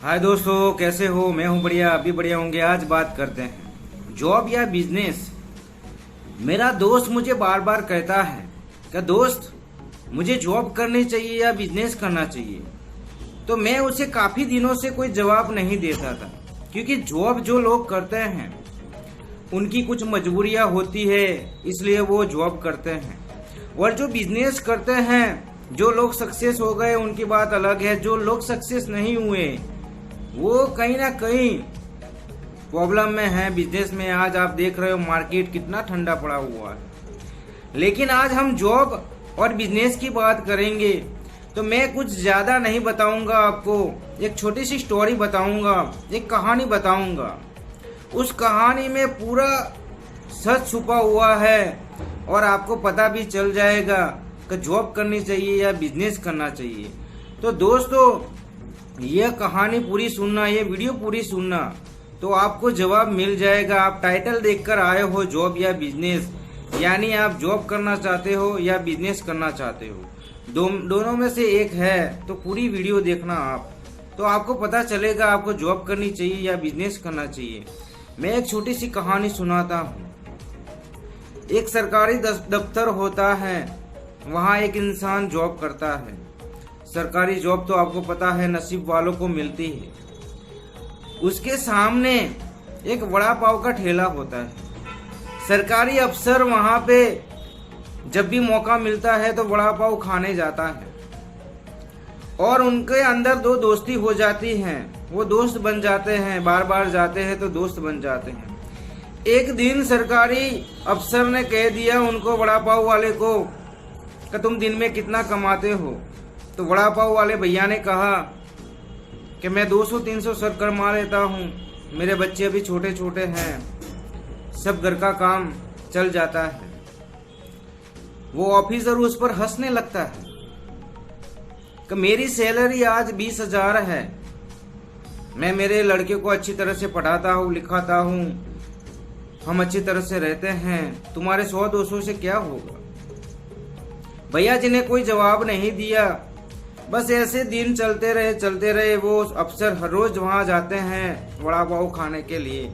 हाय दोस्तों, कैसे हो? मैं हूं बढ़िया, आप भी बढ़िया होंगे। आज बात करते हैं जॉब या बिजनेस। मेरा दोस्त मुझे बार बार कहता है कि दोस्त मुझे जॉब करनी चाहिए या बिजनेस करना चाहिए। तो मैं उसे काफी दिनों से कोई जवाब नहीं देता था, क्योंकि जॉब जो लोग करते हैं उनकी कुछ मजबूरियां होती है, इसलिए वो जॉब करते हैं। और जो बिजनेस करते हैं, जो लोग सक्सेस हो गए उनकी बात अलग है। जो लोग सक्सेस नहीं हुए वो कहीं ना कहीं प्रॉब्लम में है बिजनेस में। आज आप देख रहे हो मार्केट कितना ठंडा पड़ा हुआ है। लेकिन आज हम जॉब और बिजनेस की बात करेंगे, तो मैं कुछ ज्यादा नहीं बताऊंगा आपको। एक छोटी सी स्टोरी बताऊंगा, एक कहानी बताऊंगा। उस कहानी में पूरा सच छुपा हुआ है और आपको पता भी चल जाएगा कि जॉब करनी चाहिए या बिजनेस करना चाहिए। तो दोस्तों, यह कहानी पूरी सुनना, ये वीडियो पूरी सुनना, तो आपको जवाब मिल जाएगा। आप टाइटल देखकर आए हो जॉब या बिजनेस, यानी आप जॉब करना चाहते हो या बिजनेस करना चाहते हो। दोनों में से एक है, तो पूरी वीडियो देखना आप, तो आपको पता चलेगा आपको जॉब करनी चाहिए या बिजनेस करना चाहिए। मैं एक छोटी सी कहानी सुनाता हूँ। एक सरकारी दफ्तर होता है, वहाँ एक इंसान जॉब करता है। सरकारी जॉब तो आपको पता है नसीब वालों को मिलती है। उसके सामने एक वड़ा पाव का ठेला होता है। सरकारी अफसर वहां पे जब भी मौका मिलता है तो वड़ा पाव खाने जाता है और उनके अंदर दो दोस्ती हो जाती है। वो दोस्त बन जाते हैं, बार बार जाते हैं तो दोस्त बन जाते हैं। एक दिन सरकारी अफसर ने कह दिया उनको, वड़ा पाव वाले को, कि तुम दिन में कितना कमाते हो? तो वड़ा पाव वाले भैया ने कहा कि मैं 200-300 सर कमा लेता हूँ, मेरे बच्चे अभी छोटे छोटे हैं, सब घर का काम चल जाता है। वो ऑफिसर उस पर हंसने लगता है कि मेरी सैलरी आज 20,000 है, मैं मेरे लड़के को अच्छी तरह से पढ़ाता हूँ, लिखाता हूँ, हम अच्छी तरह से रहते हैं, तुम्हारे 100-200 से क्या होगा? भैया जी ने कोई जवाब नहीं दिया। बस ऐसे दिन चलते रहे। वो अफसर हर रोज वहां जाते हैं वड़ा पाव खाने के लिए,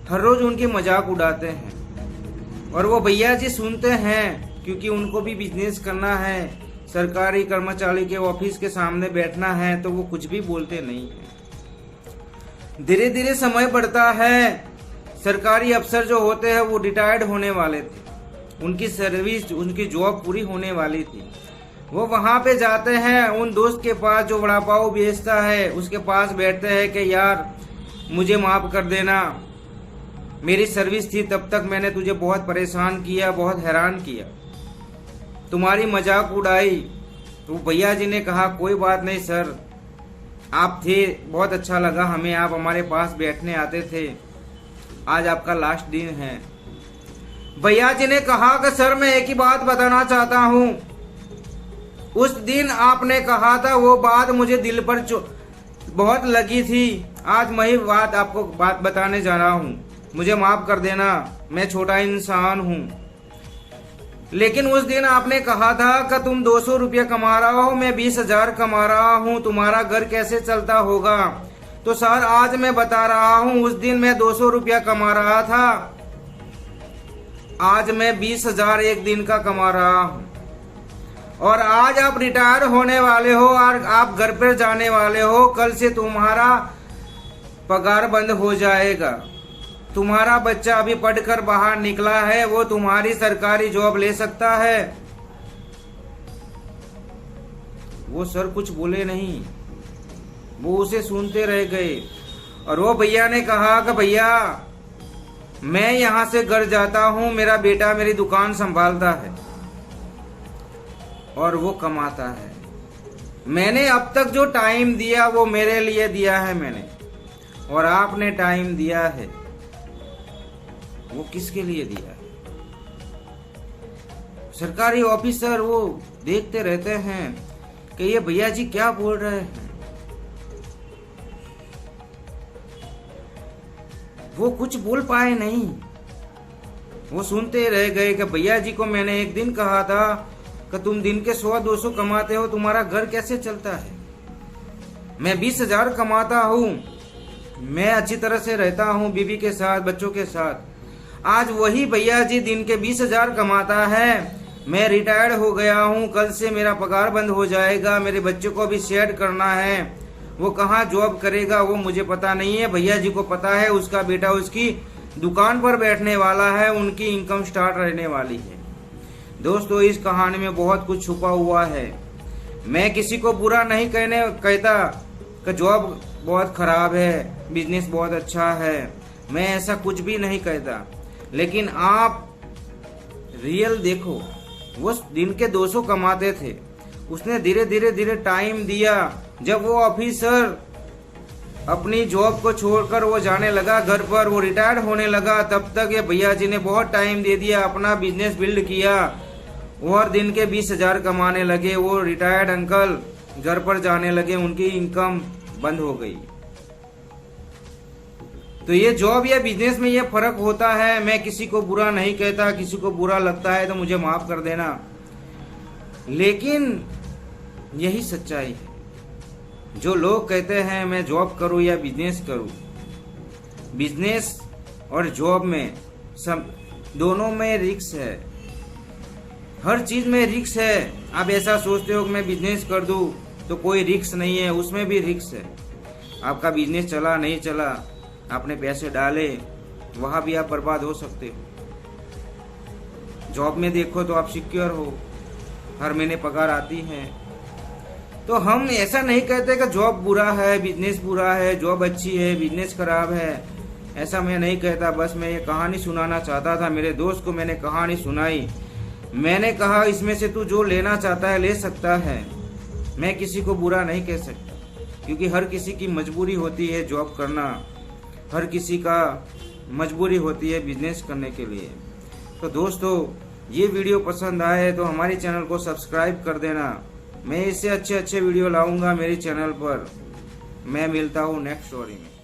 हर रोज उनकी मजाक उड़ाते हैं और वो भैया जी सुनते हैं, क्योंकि उनको भी बिजनेस करना है, सरकारी कर्मचारी के ऑफिस के सामने बैठना है, तो वो कुछ भी बोलते नहीं है। धीरे धीरे समय बढ़ता है। सरकारी अफसर जो होते हैं वो रिटायर्ड होने वाले थे, उनकी सर्विस, उनकी जॉब पूरी होने वाली थी। वो वहां पे जाते हैं उन दोस्त के पास जो वड़ा पाव बेचता है, उसके पास बैठते हैं कि यार मुझे माफ कर देना, मेरी सर्विस थी, तब तक मैंने तुझे बहुत परेशान किया, बहुत हैरान किया, तुम्हारी मजाक उड़ाई। तो भैया जी ने कहा कोई बात नहीं सर, आप थे, बहुत अच्छा लगा हमें, आप हमारे पास बैठने आते थे, आज आपका लास्ट दिन है। भैया जी ने कहा कि सर मैं एक ही बात बताना चाहता हूँ, उस दिन आपने कहा था वो बात मुझे दिल पर बहुत लगी थी, आज मैं ही आपको बात बताने जा रहा हूँ, मुझे माफ कर देना, मैं छोटा इंसान हूँ। लेकिन उस दिन आपने कहा था कि तुम 200 रुपया कमा रहा हो, मैं 20,000 कमा रहा हूँ, तुम्हारा घर कैसे चलता होगा? तो सर आज मैं बता रहा हूँ, उस दिन मैं 200 रुपया कमा रहा था, आज मैं 20,000 एक दिन का कमा रहा हूँ। और आज आप रिटायर होने वाले हो और आप घर पर जाने वाले हो, कल से तुम्हारा पगार बंद हो जाएगा। तुम्हारा बच्चा अभी पढ़कर बाहर निकला है, वो तुम्हारी सरकारी जॉब ले सकता है। वो सर कुछ बोले नहीं, वो उसे सुनते रह गए। और वो भैया ने कहा कि भैया मैं यहाँ से घर जाता हूँ, मेरा बेटा मेरी दुकान संभालता है और वो कमाता है। मैंने अब तक जो टाइम दिया वो मेरे लिए दिया है मैंने, और आपने टाइम दिया है वो किसके लिए दिया है? सरकारी ऑफिसर वो देखते रहते हैं कि ये भैया जी क्या बोल रहे हैं। वो कुछ बोल पाए नहीं, वो सुनते रह गए कि भैया जी को मैंने एक दिन कहा था कि तुम दिन के 100-200 कमाते हो, तुम्हारा घर कैसे चलता है? मैं 20,000 कमाता हूँ, मैं अच्छी तरह से रहता हूँ बीवी के साथ, बच्चों के साथ। आज वही भैया जी दिन के 20,000 कमाता है। मैं रिटायर्ड हो गया हूँ, कल से मेरा पगार बंद हो जाएगा, मेरे बच्चों को भी सेट करना है। वो कहाँ जॉब करेगा वो मुझे पता नहीं है, भैया जी को पता है। उसका बेटा उसकी दुकान पर बैठने वाला है, उनकी इनकम स्टार्ट रहने वाली है। दोस्तों, इस कहानी में बहुत कुछ छुपा हुआ है। मैं किसी को बुरा नहीं कहता कि जॉब बहुत खराब है, बिजनेस बहुत अच्छा है, मैं ऐसा कुछ भी नहीं कहता। लेकिन आप रियल देखो, वो दिन के 200 कमाते थे, उसने धीरे धीरे टाइम दिया। जब वो ऑफिसर अपनी जॉब को छोड़कर वो जाने लगा घर पर, वो रिटायर्ड होने लगा, तब तक ये भैया जी ने बहुत टाइम दे दिया, अपना बिजनेस बिल्ड किया और दिन के 20,000 कमाने लगे। वो रिटायर्ड अंकल घर पर जाने लगे, उनकी इनकम बंद हो गई। तो ये जॉब या बिजनेस में ये फर्क होता है। मैं किसी को बुरा नहीं कहता, किसी को बुरा लगता है तो मुझे माफ कर देना, लेकिन यही सच्चाई है। जो लोग कहते हैं मैं जॉब करूं या बिजनेस करूं, बिजनेस और जॉब में सब दोनों में रिस्क है, हर चीज में रिस्क है। आप ऐसा सोचते हो कि मैं बिजनेस कर दूं तो कोई रिस्क नहीं है, उसमें भी रिस्क है। आपका बिजनेस चला नहीं चला, आपने पैसे डाले, वहां भी आप बर्बाद हो सकते हो। जॉब में देखो तो आप सिक्योर हो, हर महीने पगार आती है। तो हम ऐसा नहीं कहते कि जॉब बुरा है, बिजनेस बुरा है, जॉब अच्छी है, बिजनेस खराब है, ऐसा मैं नहीं कहता। बस मैं ये कहानी सुनाना चाहता था। मेरे दोस्त को मैंने कहानी सुनाई, मैंने कहा इसमें से तू जो लेना चाहता है ले सकता है। मैं किसी को बुरा नहीं कह सकता, क्योंकि हर किसी की मजबूरी होती है जॉब करना, हर किसी का मजबूरी होती है बिजनेस करने के लिए। तो दोस्तों, ये वीडियो पसंद आए तो हमारे चैनल को सब्सक्राइब कर देना। मैं इससे अच्छे वीडियो लाऊंगा मेरे चैनल पर। मैं मिलता हूँ नेक्स्ट स्टोरी में।